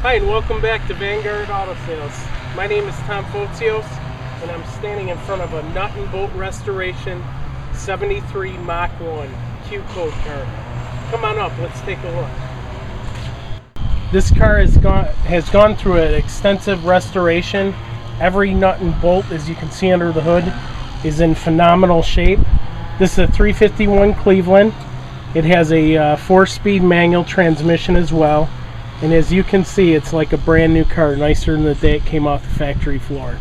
Hi, and welcome back to Vanguard Auto Sales. My name is Photsios, and I'm standing in front of a nut and bolt restoration 73 Mach 1 Q code car. Come on up, let's take a look. This car has gone through an extensive restoration. Every nut and bolt, as you can see under the hood, is in phenomenal shape. This is a 351 Cleveland. It has a 4-speed manual transmission as well. And as you can see, it's like a brand new car, nicer than the day it came off the factory floor.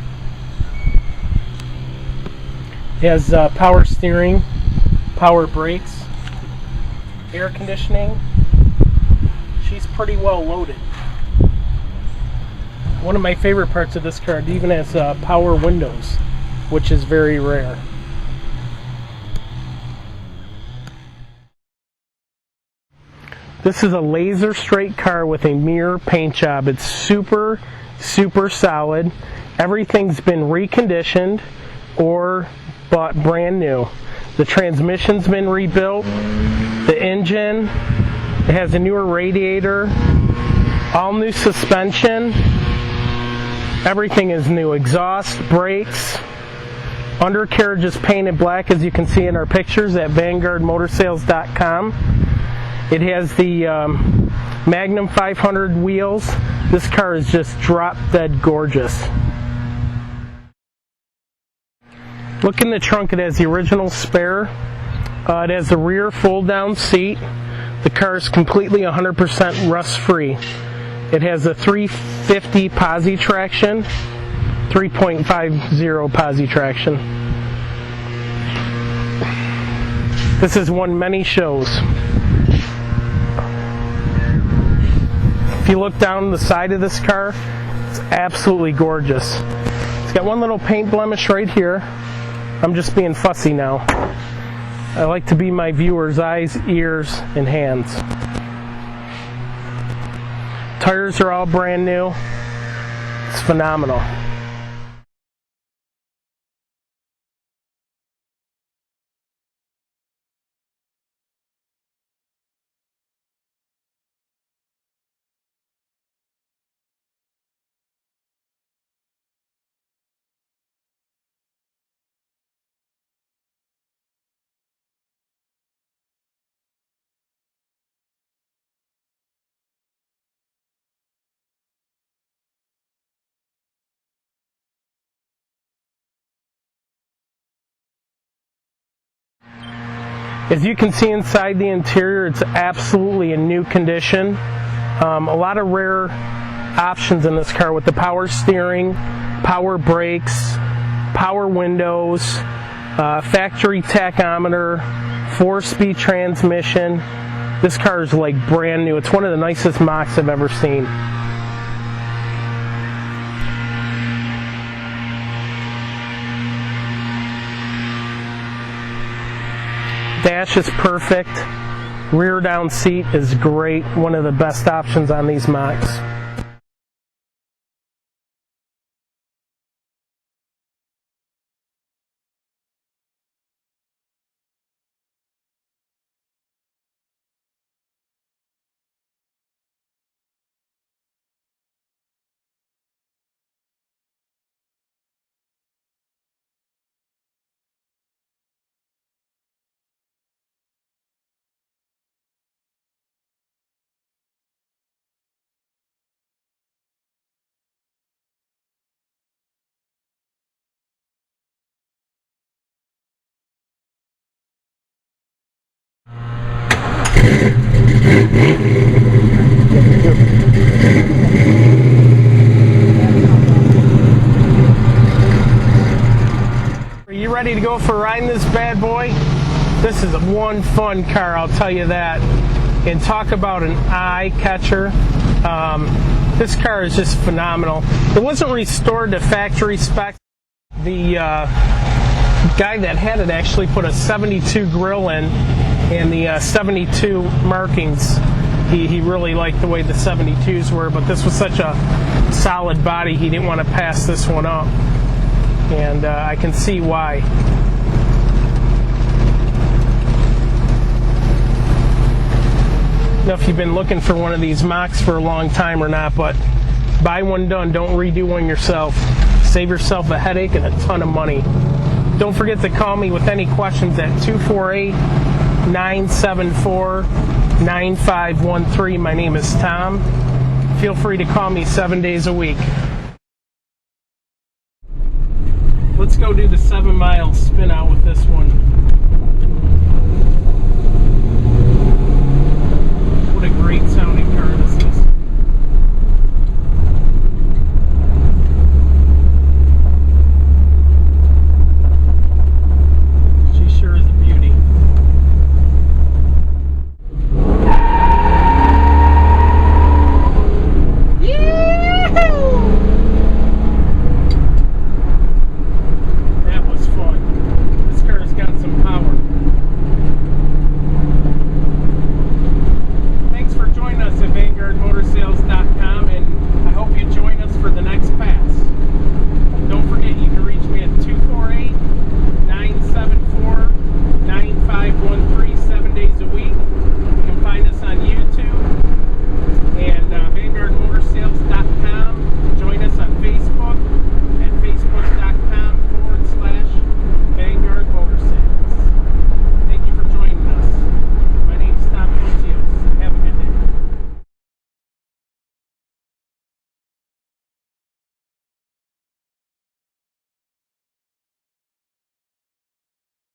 It has power steering, power brakes, air conditioning. She's pretty well loaded. One of my favorite parts of this car, it even has power windows, which is very rare. This is a laser straight car with a mirror paint job. It's super solid. Everything's been reconditioned or bought brand new. The transmission's been rebuilt. The engine, it has a newer radiator, all new suspension. Everything is new. Exhaust, brakes. Undercarriage is painted black, as you can see in our pictures at VanguardMotorSales.com. It has the Magnum 500 wheels. This car is just drop dead gorgeous. Look in the trunk, it has the original spare. It has a rear fold down seat. The car is completely 100% rust free. It has a 350 Posi traction, 3.50 Posi traction. This has won many shows. If you look down the side of this car, it's absolutely gorgeous. It's got one little paint blemish right here. I'm just being fussy now. I like to be my viewers' eyes, ears, and hands. Tires are all brand new. It's phenomenal. As you can see inside the interior, it's absolutely in new condition. A lot of rare options in this car with the power steering, power brakes, power windows, factory tachometer, 4-speed transmission. This car is like brand new. It's one of the nicest Machs I've ever seen. Dash is perfect. Rear down seat is great. One of the best options on these Machs. Are you ready to go for a ride in this bad boy? This is one fun car, I'll tell you that. And talk about an eye catcher. This car is just phenomenal. It wasn't restored to factory specs. The guy that had it actually put a 72 grill in and the 72 markings. He really liked the way the 72s were, but this was such a solid body, he didn't want to pass this one up. And I can see why. know if you've been looking for one of these Machs for a long time or not, but Buy one done. Don't redo one yourself. Save yourself a headache and a ton of money. Don't forget to call me with any questions at 248-974-9513. My name is Tom. Feel free to call me 7 days a week. Let's go do the 7-mile spin out with this one.